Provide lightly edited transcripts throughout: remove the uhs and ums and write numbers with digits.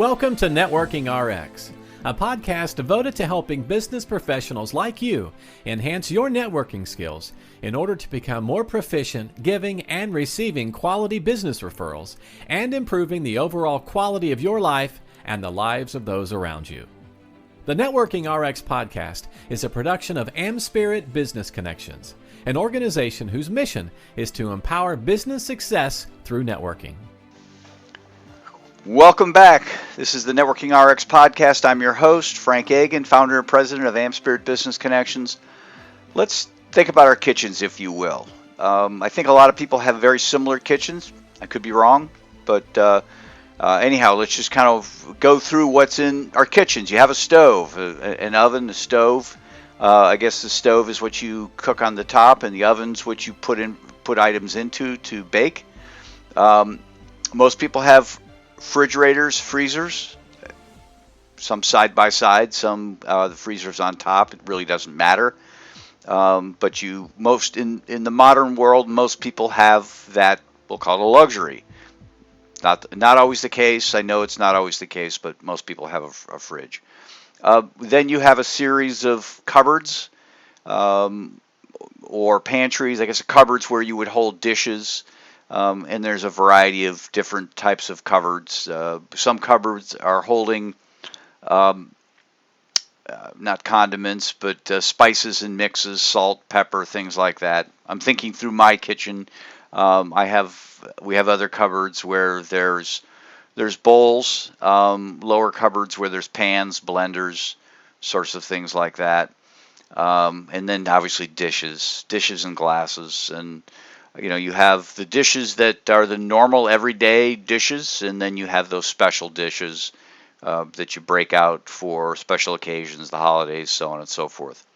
Welcome to Networking RX, a podcast devoted to helping business professionals like you enhance your networking skills in order to become more proficient giving and receiving quality business referrals and improving the overall quality of your life and the lives of those around you. The Networking RX podcast is a production of AmSpirit Business Connections, an organization whose mission is to empower business success through networking. Welcome back. This is the Networking RX podcast. I'm your host, Frank Agan, founder and president of AmSpirit Business Connections. Let's think about our kitchens, if you will. I think a lot of people have very similar kitchens. I could be wrong, but anyhow, let's just kind of go through what's in our kitchens. You have a stove, an oven, a stove. I guess the stove is what you cook on the top, and the oven's what you put items into to bake. Most people have refrigerators, freezers, some side by side, some the freezer's on top. It really doesn't matter. But in the modern world, most people have that, we'll call it a luxury. Not always the case. I know it's not always the case, but most people have a fridge. Then you have a series of cupboards or pantries. I guess cupboards where you would hold dishes. And there's a variety of different types of cupboards. Some cupboards are holding not condiments, but spices and mixes, salt, pepper, things like that. I'm thinking through my kitchen. We have other cupboards where there's bowls, lower cupboards where there's pans, blenders, sorts of things like that. And then obviously dishes and glasses, and you have the dishes that are the normal everyday dishes, and then you have those special dishes that you break out for special occasions, the holidays, so on and so forth.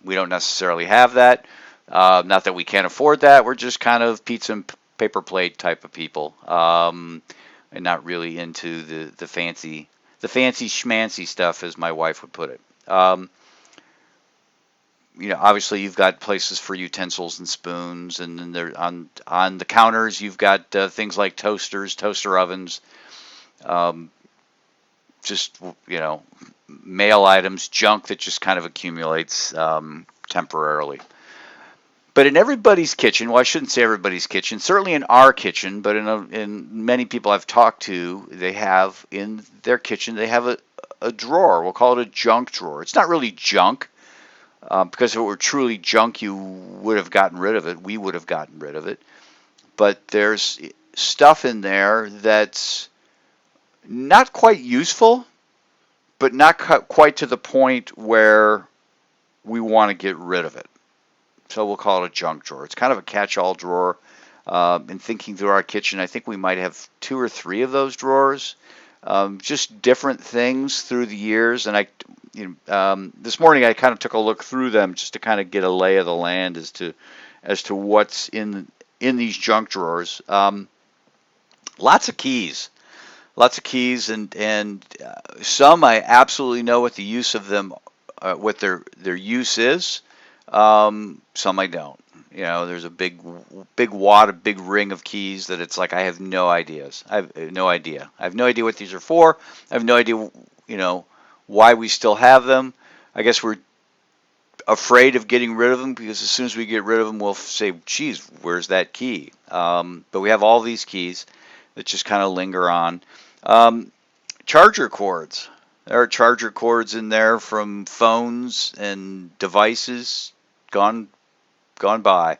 We don't necessarily have that. Not that we can't afford that. We're just kind of pizza and paper plate type of people, and not really into the fancy schmancy stuff, as my wife would put it. Obviously you've got places for utensils and spoons, and then there on the counters you've got things like toasters, toaster ovens, mail items, junk that just kind of accumulates temporarily. But in everybody's kitchen, well, I shouldn't say everybody's kitchen, certainly in our kitchen, but in many people I've talked to, they have in their kitchen, they have a drawer. We'll call it a junk drawer. It's not really junk. Because if it were truly junk, you would have gotten rid of it. We would have gotten rid of it. But there's stuff in there that's not quite useful, but not quite to the point where we want to get rid of it. So we'll call it a junk drawer. It's kind of a catch-all drawer. In thinking through our kitchen, I think we might have 2 or 3 of those drawers. Just different things through the years, and this morning I kind of took a look through them just to kind of get a lay of the land as to what's in these junk drawers. Lots of keys, and some I absolutely know what the use of them, what their use is. Some I don't. There's a big wad, a big ring of keys that it's like I have no ideas. I have no idea. I have no idea what these are for. I have no idea, why we still have them. I guess we're afraid of getting rid of them because as soon as we get rid of them, we'll say, geez, where's that key? But we have all these keys that just kind of linger on. Charger cords. There are charger cords in there from phones and devices gone by.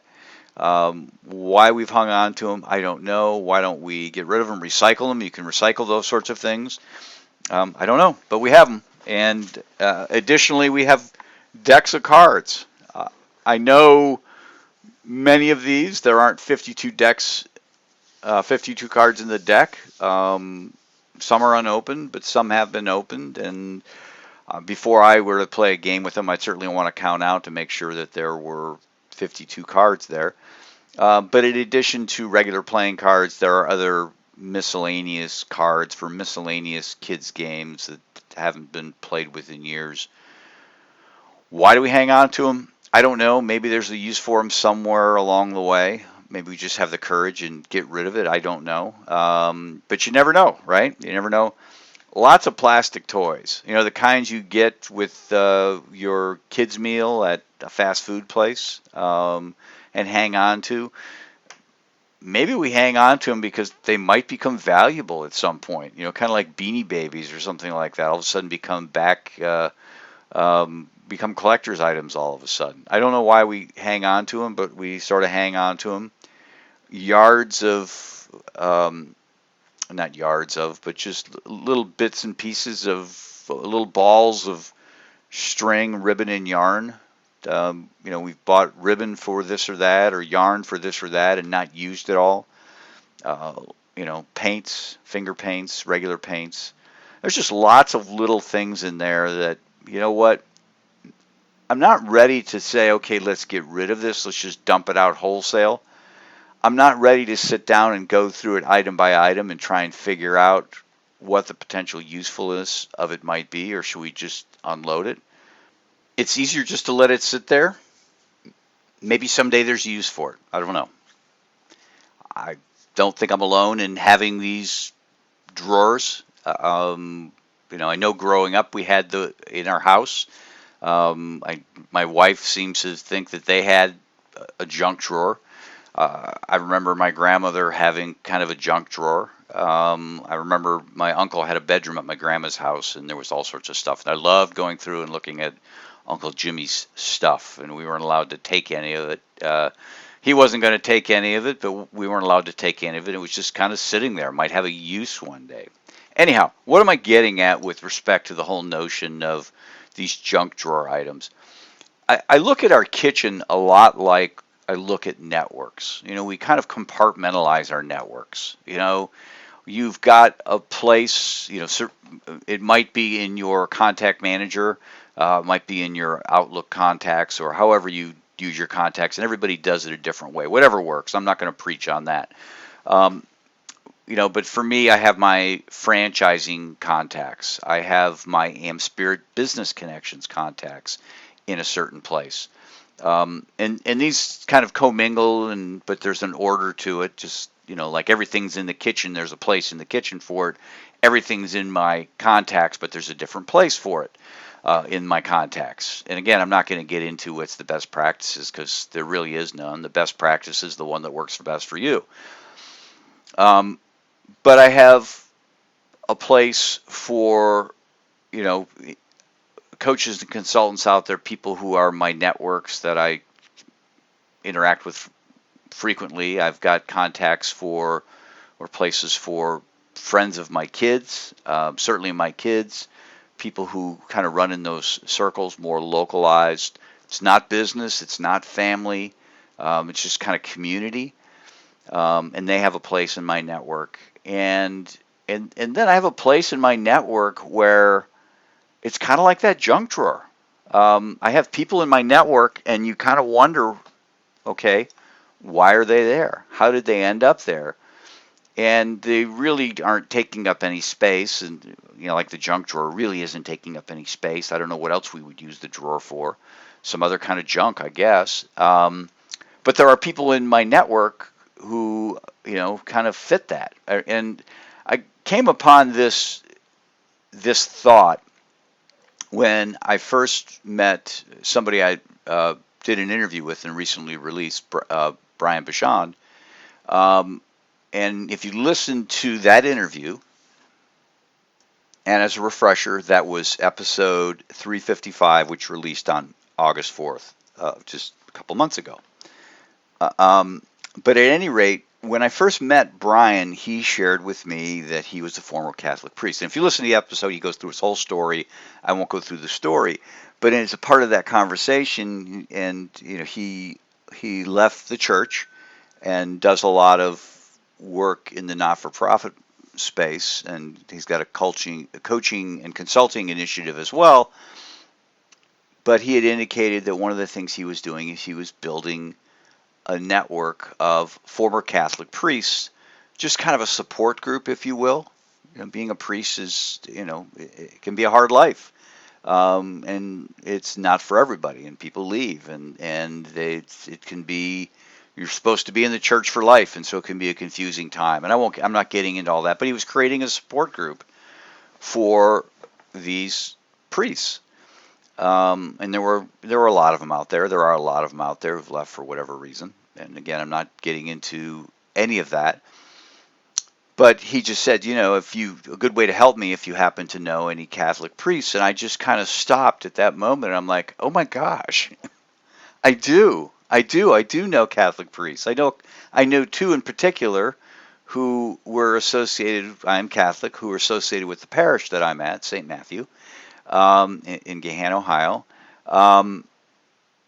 Why we've hung on to them, I don't know. Why don't we get rid of them, recycle them? You can recycle those sorts of things. I don't know, but we have them. And additionally, we have decks of cards. I know many of these. There aren't 52 decks, 52 cards in the deck. Some are unopened, but some have been opened. And before I were to play a game with them, I'd certainly want to count out to make sure that there were 52 cards there. But in addition to regular playing cards, there are other miscellaneous cards for miscellaneous kids games that haven't been played with in years. Why do we hang on to them? I don't know. Maybe there's a use for them somewhere along the way. Maybe we just have the courage and get rid of it. I don't know. But you never know, right? You never know. Lots of plastic toys. You know, the kinds you get with your kids' meal at a fast food place, and hang on to. Maybe we hang on to them because they might become valuable at some point. You know, kind of like Beanie Babies or something like that. All of a sudden become collector's items all of a sudden. I don't know why we hang on to them, but we sort of hang on to them. Yards of, not yards of, but just little bits and pieces of little balls of string, ribbon, and yarn. You know, we've bought ribbon for this or that, or yarn for this or that, and not used it all. Uh, you know, paints, finger paints, regular paints. There's just lots of little things in there that, you know what, I'm not ready to say, okay, let's get rid of this. Let's just dump it out wholesale. I'm not ready to sit down and go through it item by item and try and figure out what the potential usefulness of it might be, or should we just unload it? It's easier just to let it sit there. Maybe someday there's use for it. I don't know. I don't think I'm alone in having these drawers. You know, I know growing up we had in our house. My wife seems to think that they had a junk drawer. I remember my grandmother having kind of a junk drawer. I remember my uncle had a bedroom at my grandma's house, and there was all sorts of stuff. And I loved going through and looking at Uncle Jimmy's stuff, and we weren't allowed to take any of it. He wasn't going to take any of it, but we weren't allowed to take any of it. It was just kind of sitting there. Might have a use one day. Anyhow, what am I getting at with respect to the whole notion of these junk drawer items? I look at our kitchen a lot like I look at networks. You know, we kind of compartmentalize our networks. You know, you've got a place, you know, it might be in your contact manager, might be in your Outlook contacts, or however you use your contacts, and everybody does it a different way. Whatever works. I'm not going to preach on that. You know, but for me, I have my franchising contacts. I have my AmSpirit business connections contacts in a certain place. And these kind of commingle, but there's an order to it. Just, you know, like everything's in the kitchen, there's a place in the kitchen for it. Everything's in my contacts, but there's a different place for it in my contacts. And again, I'm not going to get into what's the best practices, because there really is none. The best practice is the one that works the best for you. But I have a place for, you know, coaches and consultants out there, people who are my networks that I interact with frequently. I've got contacts for, or places for, friends of my kids, certainly my kids, people who kind of run in those circles, more localized. It's not business, it's not family, it's just kind of community. And they have a place in my network. And then I have a place in my network where it's kind of like that junk drawer. I have people in my network, and you kind of wonder, okay, why are they there? How did they end up there? And they really aren't taking up any space. And, you know, like the junk drawer really isn't taking up any space. I don't know what else we would use the drawer for. Some other kind of junk, I guess. But there are people in my network who, you know, kind of fit that. And I came upon this thought when I first met somebody I did an interview with and recently released, Brian Bashand. And if you listen to that interview, and as a refresher, that was episode 355, which released on August 4th, just a couple months ago. But at any rate, when I first met Brian, he shared with me that he was a former Catholic priest. And if you listen to the episode, he goes through his whole story. I won't go through the story, but as a part of that conversation, and you know, he left the church and does a lot of work in the not-for-profit space, and he's got a coaching and consulting initiative as well. But he had indicated that one of the things he was doing is he was building a network of former Catholic priests, just kind of a support group, if you will. You know, being a priest is, you know, it can be a hard life, and it's not for everybody. And people leave, and it can be. You're supposed to be in the church for life, and so it can be a confusing time. And I'm not getting into all that, but he was creating a support group for these priests. And there were a lot of them out there. There are a lot of them out there who've left for whatever reason. And again, I'm not getting into any of that. But he just said, a good way to help me if you happen to know any Catholic priests. And I just kind of stopped at that moment. I'm like, oh my gosh, I do. I do know Catholic priests. I know two in particular who were associated, I'm Catholic, who were associated with the parish that I'm at, St. Matthew, in Gahan, Ohio. Um,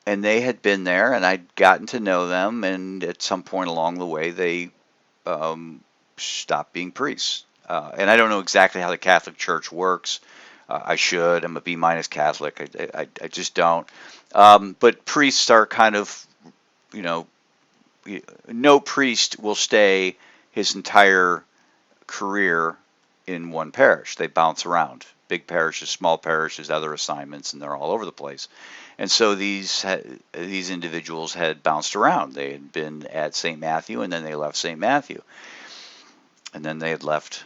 and they had been there, and I'd gotten to know them, and at some point along the way, they um, stopped being priests. And I don't know exactly how the Catholic Church works. I should. I'm a B minus Catholic. I just don't. But priests are kind of, you know, no priest will stay his entire career in one parish. They bounce around. Big parishes, small parishes, other assignments, and they're all over the place. And so these individuals had bounced around. They had been at St. Matthew, and then they left St. Matthew, and then they had left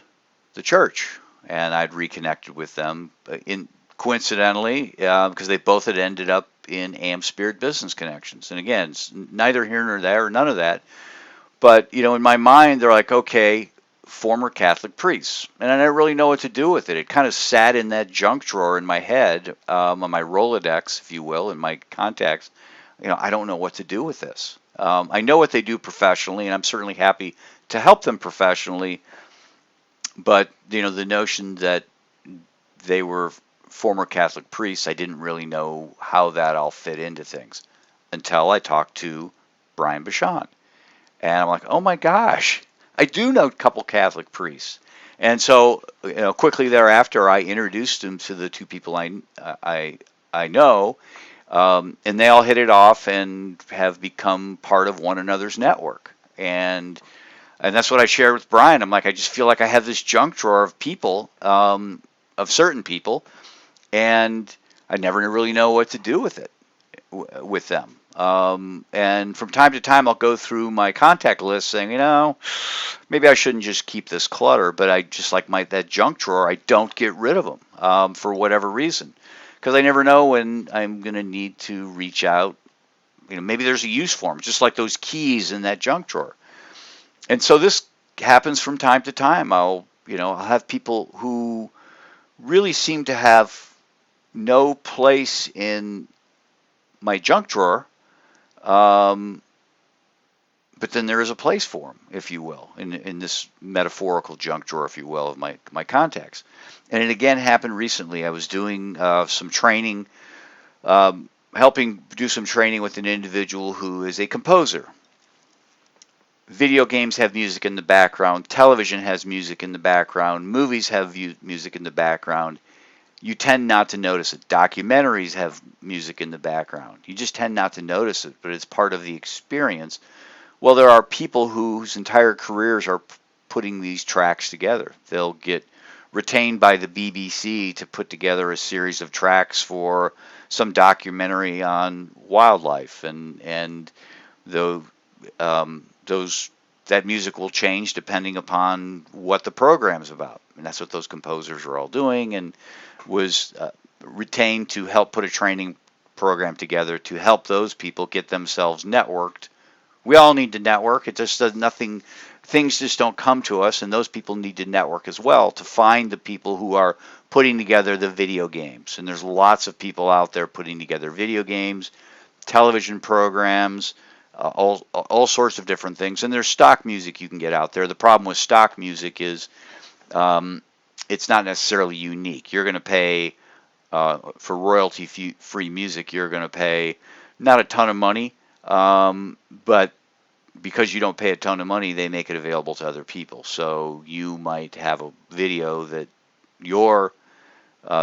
the church. And I'd reconnected with them coincidentally because they both had ended up in AmSpirit Business Connections. And again, it's neither here nor there, none of that. But in my mind, they're like, okay, former Catholic priests, and I didn't really know what to do with it. It kind of sat in that junk drawer in my head, on my Rolodex, if you will, in my contacts. I don't know what to do with this. I know what they do professionally, and I'm certainly happy to help them professionally. But the notion that they were former Catholic priests, I didn't really know how that all fit into things until I talked to Brian Bashan. And I'm like, oh my gosh, I do know a couple Catholic priests. And so, quickly thereafter, I introduced him to the two people I know, and they all hit it off and have become part of one another's network. And that's what I shared with Brian. I'm like, I just feel like I have this junk drawer of people, of certain people, and I never really know what to do with it, with them. And from time to time, I'll go through my contact list saying, maybe I shouldn't just keep this clutter, but I just like that junk drawer. I don't get rid of them for whatever reason, because I never know when I'm going to need to reach out. Maybe there's a use for them, just like those keys in that junk drawer. And so this happens from time to time. I'll have people who really seem to have no place in my junk drawer. But then there is a place for them, if you will, in this metaphorical junk drawer, if you will, of my contacts. And it again happened recently. I was doing some training, helping do some training with an individual who is a composer. Video games have music in the background. Television has music in the background. Movies have music in the background. You tend not to notice it. Documentaries have music in the background. You just tend not to notice it, but it's part of the experience. Well, there are people whose entire careers are putting these tracks together. They'll get retained by the BBC to put together a series of tracks for some documentary on wildlife, and that music will change depending upon what the program's about. And that's what those composers are all doing, and was retained to help put a training program together to help those people get themselves networked. We all need to network. It just does nothing. Things just don't come to us, and those people need to network as well to find the people who are putting together the video games. And there's lots of people out there putting together video games, television programs, all sorts of different things. And there's stock music you can get out there. The problem with stock music is it's not necessarily unique. You're going to pay for royalty-free music. You're going to pay not a ton of money, but because you don't pay a ton of money, they make it available to other people. So you might have a video that the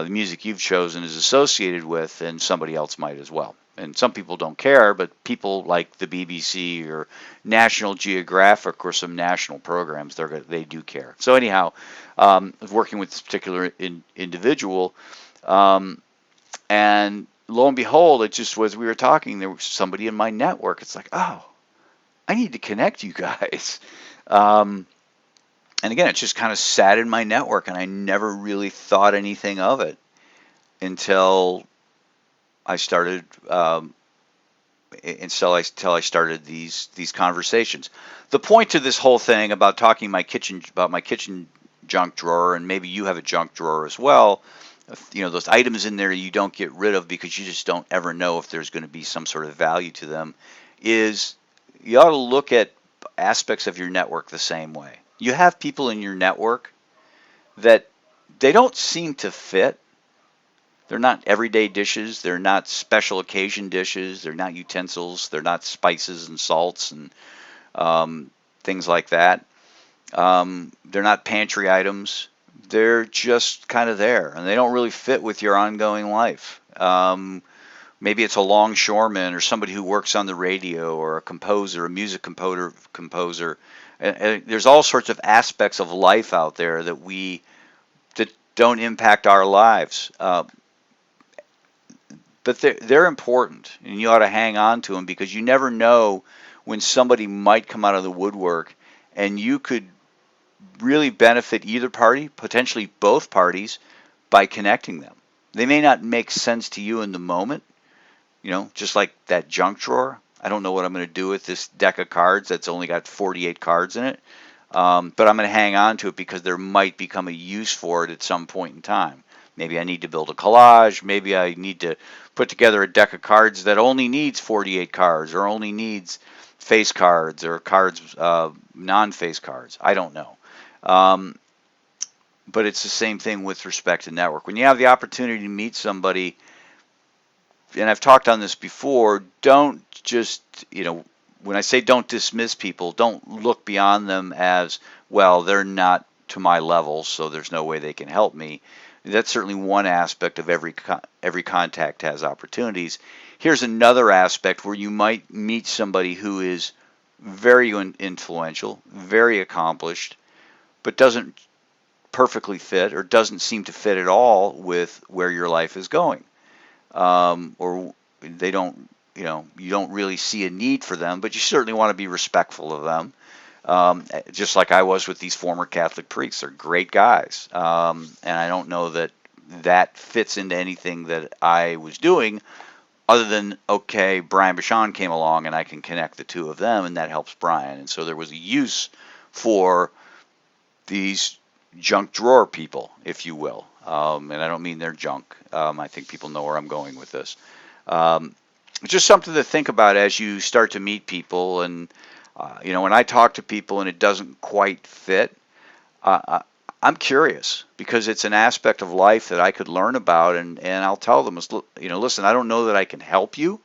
music you've chosen is associated with, and somebody else might as well. And some people don't care, but people like the BBC or National Geographic or some national programs, they do care. So anyhow, working with this particular individual, and lo and behold, it just was, we were talking, there was somebody in my network. It's like, oh, I need to connect you guys. And again, it just kind of sat in my network, and I never really thought anything of it until I started until I started these conversations. The point to this whole thing about talking my kitchen junk drawer, and maybe you have a junk drawer as well, those items in there you don't get rid of because you just don't ever know if there's going to be some sort of value to them, is you ought to look at aspects of your network the same way. You have people in your network that they don't seem to fit. They're not everyday dishes. They're not special occasion dishes. They're not utensils. They're not spices and salts and things like that. They're not pantry items. They're just kind of there, and they don't really fit with your ongoing life. Maybe it's a longshoreman or somebody who works on the radio or a composer, a music composer. There's all sorts of aspects of life out there that don't impact our lives. But they're important, and you ought to hang on to them because you never know when somebody might come out of the woodwork, and you could really benefit either party, potentially both parties, by connecting them. They may not make sense to you in the moment, just like that junk drawer. I don't know what I'm going to do with this deck of cards that's only got 48 cards in it, but I'm going to hang on to it because there might become a use for it at some point in time. Maybe I need to build a collage. Maybe I need to put together a deck of cards that only needs 48 cards or only needs face cards or cards, non-face cards. I don't know. But it's the same thing with respect to network. When you have the opportunity to meet somebody, and I've talked on this before, don't just, when I say don't dismiss people, don't look beyond them as, well, they're not to my level, so there's no way they can help me. That's certainly one aspect of every contact has opportunities. Here's another aspect where you might meet somebody who is very influential, very accomplished, but doesn't perfectly fit or doesn't seem to fit at all with where your life is going. Or they don't, you don't really see a need for them, but you certainly want to be respectful of them. Just like I was with these former Catholic priests. They're great guys. And I don't know that fits into anything that I was doing other than, okay, Brian Bashan came along and I can connect the two of them and that helps Brian. And so there was a use for these junk drawer people, if you will. And I don't mean they're junk. I think people know where I'm going with this. It's just something to think about as you start to meet people. And when I talk to people and it doesn't quite fit, I'm curious because it's an aspect of life that I could learn about, and I'll tell them, listen, I don't know that I can help you,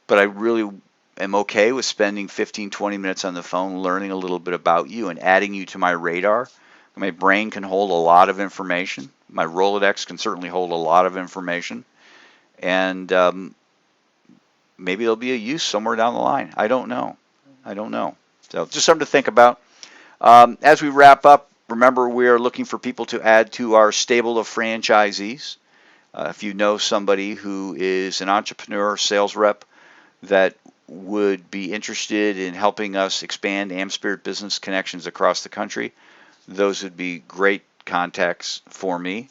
but I really am okay with spending 15, 20 minutes on the phone learning a little bit about you and adding you to my radar. My brain can hold a lot of information. My Rolodex can certainly hold a lot of information, and maybe there'll be a use somewhere down the line. I don't know. So just something to think about. As we wrap up, remember we are looking for people to add to our stable of franchisees. If you know somebody who is an entrepreneur, sales rep that would be interested in helping us expand AmSpirit business connections across the country, those would be great contacts for me.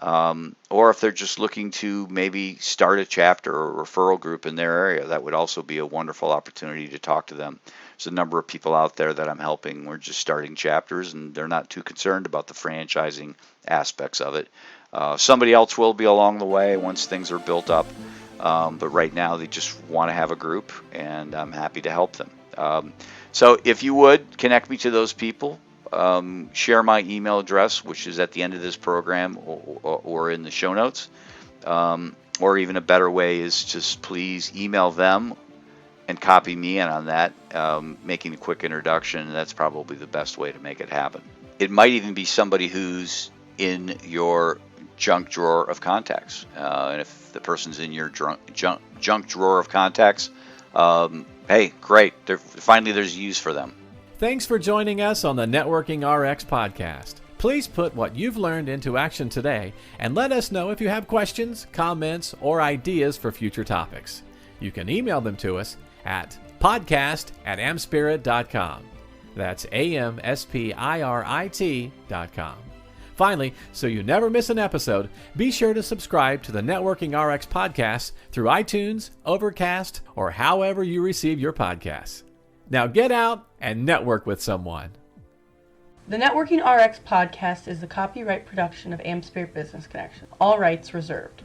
Or if they're just looking to maybe start a chapter or referral group in their area, that would also be a wonderful opportunity to talk to them. There's a number of people out there that I'm helping. We're just starting chapters, and they're not too concerned about the franchising aspects of it. Somebody else will be along the way once things are built up, but right now they just want to have a group, and I'm happy to help them. So if you would, connect me to those people. Share my email address, which is at the end of this program or in the show notes. Or even a better way is just please email them and copy me in on that, making a quick introduction. That's probably the best way to make it happen. It might even be somebody who's in your junk drawer of contacts. And if the person's in your junk drawer of contacts, hey, great. Finally, there's use for them. Thanks for joining us on the Networking RX podcast. Please put what you've learned into action today and let us know if you have questions, comments, or ideas for future topics. You can email them to us at podcast@amspirit.com. That's AmSpirit.com. Finally, so you never miss an episode, be sure to subscribe to the Networking RX podcast through iTunes, Overcast, or however you receive your podcasts. Now get out and network with someone. The Networking RX podcast is the copyright production of AmSpirit Business Connection. All rights reserved.